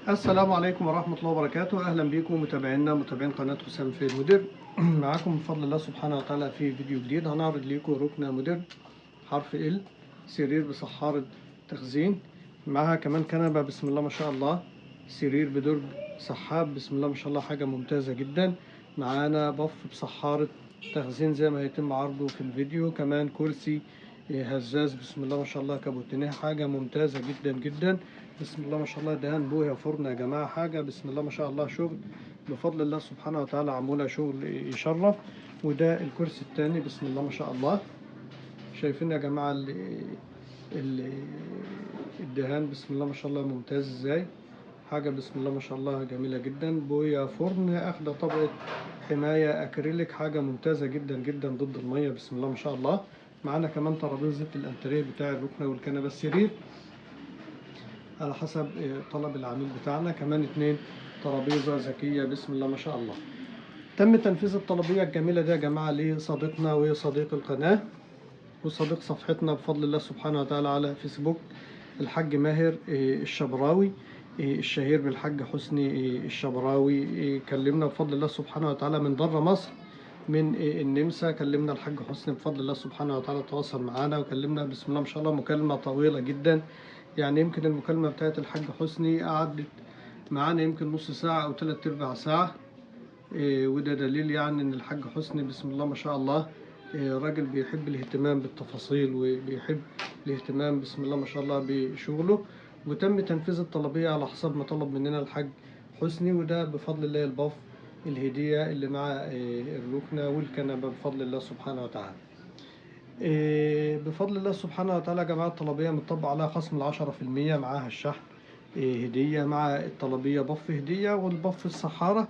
السلام عليكم ورحمة الله وبركاته. أهلا بكم متابعينا متابعين قناة حسام في المدير. معاكم بفضل الله سبحانه وتعالى في فيديو جديد. هنعرض لكم ركن مدير حرف ال، سرير بصحارة تخزين، معها كمان كنبة بسم الله ما شاء الله، سرير بدرج سحاب بسم الله ما شاء الله، حاجة ممتازة جدا. معانا بف بصحارة تخزين زي ما هيتم عرضه في الفيديو، كمان كرسي هزاز بسم الله ما شاء الله كابوتينيه، حاجة ممتازة جدا جدا بسم الله ما شاء الله. دهان بويا فرن يا جماعة، حاجة بسم الله ما شاء الله، شغل بفضل الله سبحانه وتعالى، عمولة شغل يشرف. وده الكرسي التاني بسم الله ما شاء الله. شايفين يا جماعة الدهان بسم الله ما شاء الله ممتاز ازاي، حاجة بسم الله ما شاء الله جميلة جدا. بويا فرن اخدة طبقة حماية اكريليك، حاجة ممتازة جدا جدا ضد المية بسم الله ما شاء الله. معانا كمان ترابيزة الانتريه بتاع الركنة والكنبة السرير على حسب طلب العميل بتاعنا، كمان 2 ترابيزة ذكية بسم الله ما شاء الله. تم تنفيذ الطلبية الجميلة دي يا جماعة لصديقنا وصديق القناة وصديق صفحتنا بفضل الله سبحانه وتعالى على فيسبوك، الحاج ماهر الشبراوي الشهير بالحاج حسني الشبراوي. كلمنا بفضل الله سبحانه وتعالى من بره مصر، من النمسا، كلمنا الحاج حسني بفضل الله سبحانه وتعالى، تواصل معانا وكلمنا بسم الله ما شاء الله مكالمة طويلة جدا. يعني يمكن المكالمة بتاعت الحاج حسني قعدت معانا يمكن نص ساعة أو 3/4 ساعة. وده دليل يعني إن الحاج حسني بسم الله ما شاء الله راجل بيحب الاهتمام بالتفاصيل وبيحب الاهتمام بسم الله ما شاء الله بشغله. وتم تنفيذ الطلبية على حسب ما طلب مننا الحاج حسني، وده بفضل الله الباف الهدية اللي مع الركنة والكنبة بفضل الله سبحانه وتعالى. بفضل الله سبحانه وتعالى يا جماعة الطلبية متطبق عليها خصم 10%، معاها الشحن هدية، مع الطلبية بف هدية، والبف الصحارة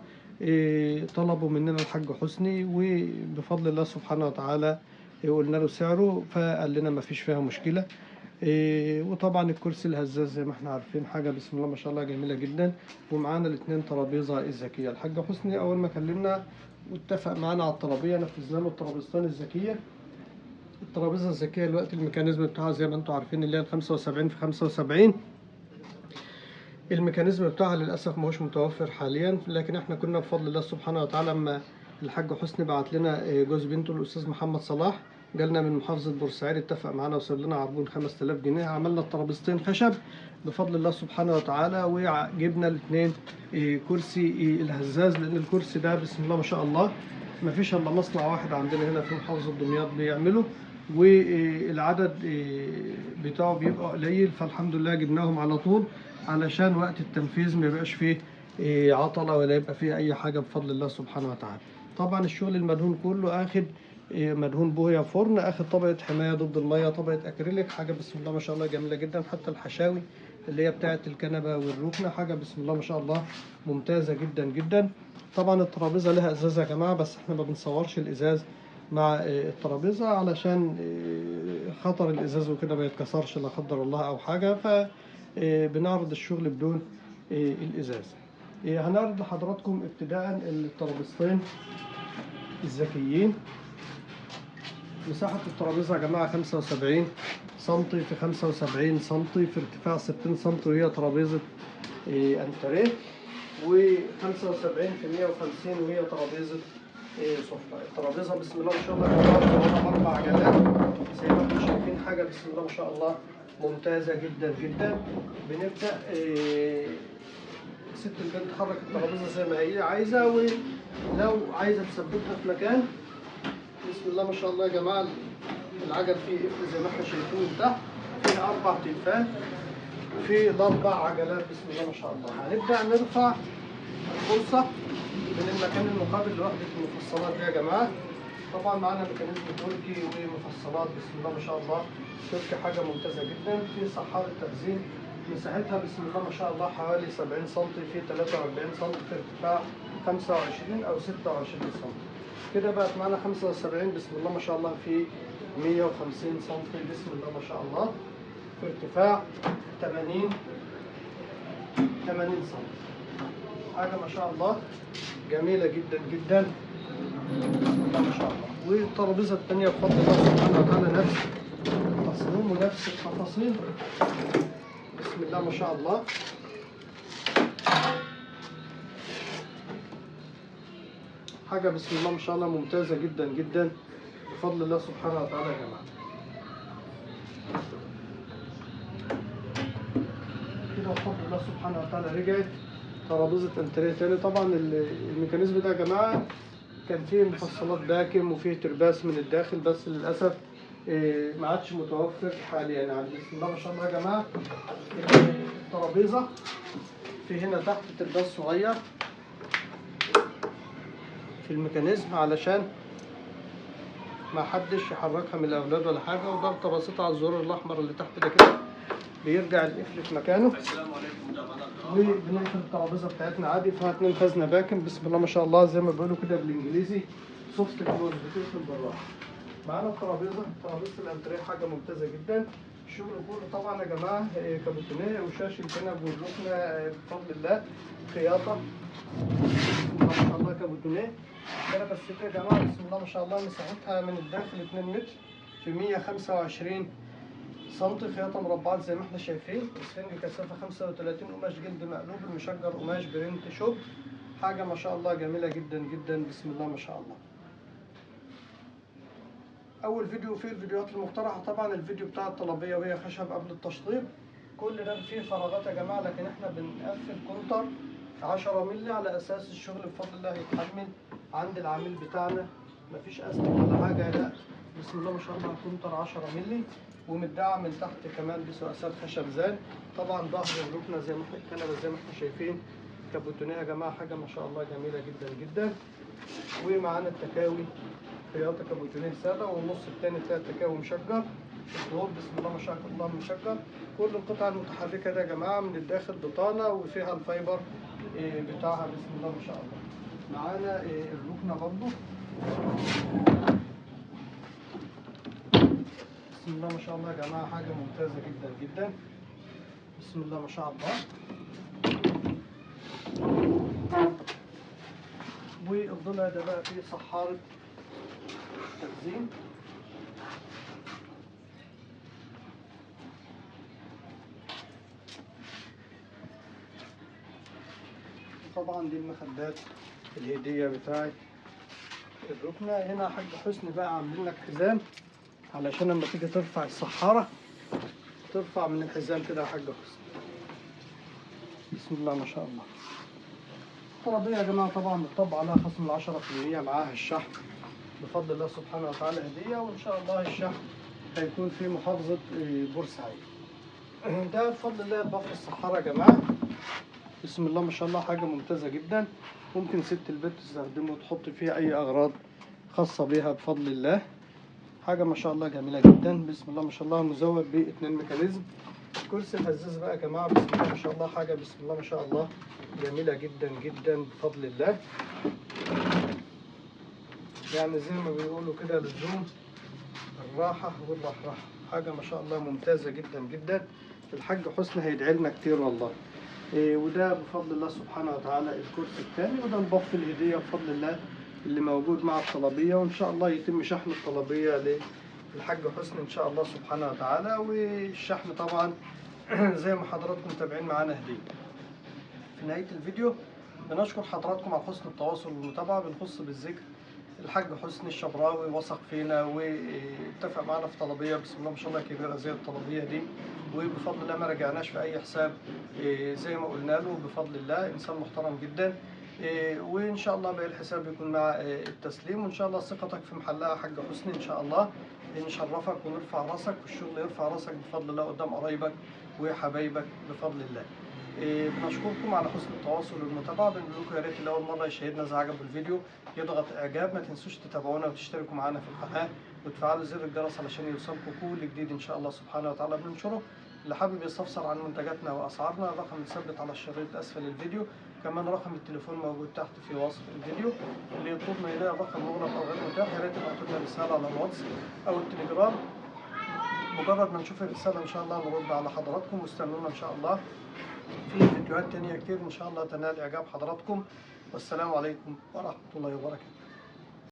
طلبوا مننا الحاج حسني، وبفضل الله سبحانه وتعالى قلنا له سعره فقال لنا ما فيش فيها مشكلة. وطبعا الكرسي الهزاز زي ما احنا عارفين، حاجة بسم الله ما شاء الله جميلة جدا. ومعانا ال2 ترابيزة الذكية. الحاج حسني أول ما كلمنا واتفق معانا على الطلبية نفذنا له الترابيزتين الذكية. الترابيزة الذكية دلوقتي الميكانيزم بتاعها زي ما انتم عارفين اللي هي 75 في 75. الميكانيزم بتاعها للأسف ماهوش متوفر حاليا، لكن احنا كنا بفضل الله سبحانه وتعالى لما الحاج حسني بعت لنا جوز بنته الأستاذ محمد صلاح، جالنا من محافظة بورسعيد، اتفق معانا وساب لنا عربون 5000 جنيه، عملنا الترابيزتين خشب بفضل الله سبحانه وتعالى، وجبنا ال2 كرسي الهزاز، لأن الكرسي ده بسم الله ما شاء الله ما فيش الا مصنع واحد عندنا هنا في محافظة دمياط بيعمله، والعدد بتاعه بيبقى قليل، فالحمد لله جبناهم على طول علشان وقت التنفيذ ما يبقاش فيه عطلة ولا يبقى فيه أي حاجة بفضل الله سبحانه وتعالى. طبعا الشغل المدهون كله آخد مدهون بويا فرن، آخد طبقة حماية ضد المية، طبقة أكريليك، حاجة بسم الله ما شاء الله جميلة جدا. حتى الحشاوي اللي هي بتاعة الكنبة والركنة حاجة بسم الله ما شاء الله ممتازة جدا جدا. طبعا الترابيزة لها إزاز يا جماعة، بس احنا ما بنصورش الإزاز مع الترابيزة علشان خطر الإزاز وكده ما يتكسرش لا قدر الله أو حاجة، فبنعرض الشغل بدون الإزاز. هنعرض لحضراتكم ابتداء الترابيزتين الذكيين. مساحة الترابيزة يا جماعة 75 سنتي في 75 سنتي في ارتفاع 60 سنتي، وهي ترابيزة أنتريه، و75 في 150 وهي ترابيزة سفرة. الترابيزة بسم الله ما شاء الله 4 عجلات زي ما انتم شايفين، حاجة بسم الله ما شاء الله ممتازة جدا جدا. بنبدأ ست البنت تحرك الترابيزة زي ما هي عايزة، ولو عايزة تثبتها في مكان بسم الله ما شاء الله يا جماعة العجل فيه قفل زي ما احنا شايفين من تحت، فيه 4 تلفات، وفيه 4 عجلات بسم الله ما شاء الله. هنبدأ نرفع الفرصة من المكان المقابل لوحدة المفصلات دي يا جماعة. طبعا معانا ميكانيزم تركي ومفصلات بسم الله ما شاء الله، تركي حاجة ممتازة جدا. في صحارة تخزين مساحتها بسم الله ما شاء الله حوالي 70 سم في 43 سم في ارتفاع 25 أو 26 سم. كده بقت معانا 75 بسم الله ما شاء الله في 150 سم بسم الله ما شاء الله، في ارتفاع 80 سم. حاجة ما شاء الله جميلة جدا جدا بسم الله ما شاء الله. والترابيزة الثانية بفضل الله سبحانه وتعالى نفس التصميم ونفس التفاصيل بسم الله ما شاء الله. حاجة بسم الله ما شاء الله ممتازة جدا جدا بفضل الله سبحانه وتعالى يا جماعة. كده بفضل الله سبحانه وتعالى رجعت ترابيزة انتريه تاني. طبعا الميكانيزم ده يا جماعة كان فيه مفصلات باكم وفيه ترباس من الداخل، بس للأسف ما عادش متوفر حاليا. يعني بسم الله ما شاء الله يا جماعة الترابيزة في هنا تحت ترباس صغير في الميكانيزم علشان ما حدش يحركها من الأولاد ولا حاجة، وضغطة بسيطة على الزرار الأحمر اللي تحت ده كده بيرجع القفل في مكانه. وبنقفل الترابيزة بتاعتنا عادي، فيها 2 خزنة باكم بسم الله ما شاء الله زي ما بيقولوا كده بالإنجليزي سوفت كلوز، بتقفل بالراحة. معانا ترابيزة الأنتريه حاجة ممتازة جدا. الشغل كله طبعا يا جماعة كابوتونيه وشاش الكنب والركنة بفضل الله خياطة بسم الله ما شاء الله كابوتونيه. كنبة الستة يا جماعة بسم الله ما شاء الله مساحتها من الداخل 2 متر في 125 سنتي، خياطة مربعات زي ما احنا شايفين، اسفنج كثافة 35، قماش جلد مقلوب، المشجر قماش برنت شوب. حاجة ما شاء الله جميلة جدا جدا بسم الله ما شاء الله. أول فيديو فيه الفيديوهات المقترحة، طبعا الفيديو بتاع الطلبية وهي خشب قبل التشطيب، كل ده فيه فراغات يا جماعة، لكن احنا بنقفل كونتر 10 مللي على أساس الشغل بفضل الله يتحمل عند العميل بتاعنا، مفيش أسلك ولا حاجة، لا بسم الله ما شاء الله كونتر 10 مللي ومتدعم من تحت كمان بسواسات خشب زان. طبعا ظهر الركنة زي ما احنا الكنبة زي ما احنا شايفين كابوتونيه يا جماعة، حاجة ما شاء الله جميلة جدا جدا. ومعانا التكاوي خياطة كابوتونيه سادة، والنص التاني بتاع التكاوي مشجر، الظهور بسم الله ما شاء الله مشجر. كل القطع المتحركة ده يا جماعة من الداخل بطانة وفيها الفايبر بتاعها بسم الله ما شاء الله. معانا الركنة برضو بسم الله ما شاء الله يا جماعة، حاجة ممتازة جدا جدا بسم الله ما شاء الله. والضلع ده بقى فيه صحارة تخزين، طبعا دي المخدات الهدية بتاعت الركنة. هنا يا حاج حسني بقى عاملين لك حزام علشان لما تيجي ترفع الصحارة ترفع من الحزام كده يا حاج حسني بسم الله ما شاء الله. الطلبية يا جماعة طبعا متطبق عليها خصم 10% معاها الشحن بفضل الله سبحانه وتعالى هدية، وإن شاء الله الشحن هيكون في محافظة بورسعيد. ده بفضل الله ضف الصحارة يا جماعة بسم الله ما شاء الله، حاجة ممتازة جدا. ممكن ست البيت تستخدمه وتحط فيها أي أغراض خاصة بيها بفضل الله. حاجة ما شاء الله جميلة جدا بسم الله ما شاء الله، مزود ب2 ميكانيزم. كرسي الهزاز بقى يا جماعة بسم الله ما شاء الله، حاجة بسم الله ما شاء الله جميلة جدا جدا بفضل الله. يعني زي ما بيقولوا كده لزوم الراحة والرحرحة، حاجة ما شاء الله ممتازة جدا جدا. الحاج حسني هيدعي لنا كتير والله. وده بفضل الله سبحانه وتعالى الكرسي الثاني، وده البف الهدية بفضل الله اللي موجود مع الطلبية، وإن شاء الله يتم شحن الطلبية للحاج حسني إن شاء الله سبحانه وتعالى. والشحن طبعا زي ما حضراتكم متابعين معانا هدية. في نهاية الفيديو بنشكر حضراتكم على حسن التواصل والمتابعة. بنخص بالذكر الحاج حسني الشبراوي، وثق فينا واتفق معنا في طلبية بسم الله ما شاء الله كبيرة زي الطلبية دي، وبفضل الله ما رجعناش في أي حساب زي ما قلنا له بفضل الله، إنسان محترم جدا. وإن شاء الله باقي الحساب يكون مع التسليم، وإن شاء الله ثقتك في محلها يا حاج حسني إن شاء الله نشرفك ونرفع راسك، والشغل يرفع راسك بفضل الله قدام قرايبك وحبايبك بفضل الله. بنشكركم على حسن التواصل والمتابعة. بنقول لكم يا ريت اللي أول مرة يشاهدنا إذا عجبه الفيديو يضغط إعجاب، ما تنسوش تتابعونا وتشتركوا معانا في القناة وتفعلوا زر الجرس علشان يوصلكم كل جديد إن شاء الله سبحانه وتعالى بننشره. اللي حابب يستفسر عن منتجاتنا وأسعارنا الرقم متثبت على الشريط أسفل الفيديو، كمان رقم التليفون موجود تحت في وصف الفيديو. اللي يطلبنا يلاقي الرقم مغلق أو غير متاح يا ريت تبعتوا لنا رسالة على الواتس أو التليجرام. مجرد ما نشوف الرسالة إن شاء الله نرد على حضراتكم، واستنونا إن شاء الله في فيديوهات تانية كتير إن شاء الله تنال إعجاب حضراتكم. والسلام عليكم ورحمة الله وبركاته.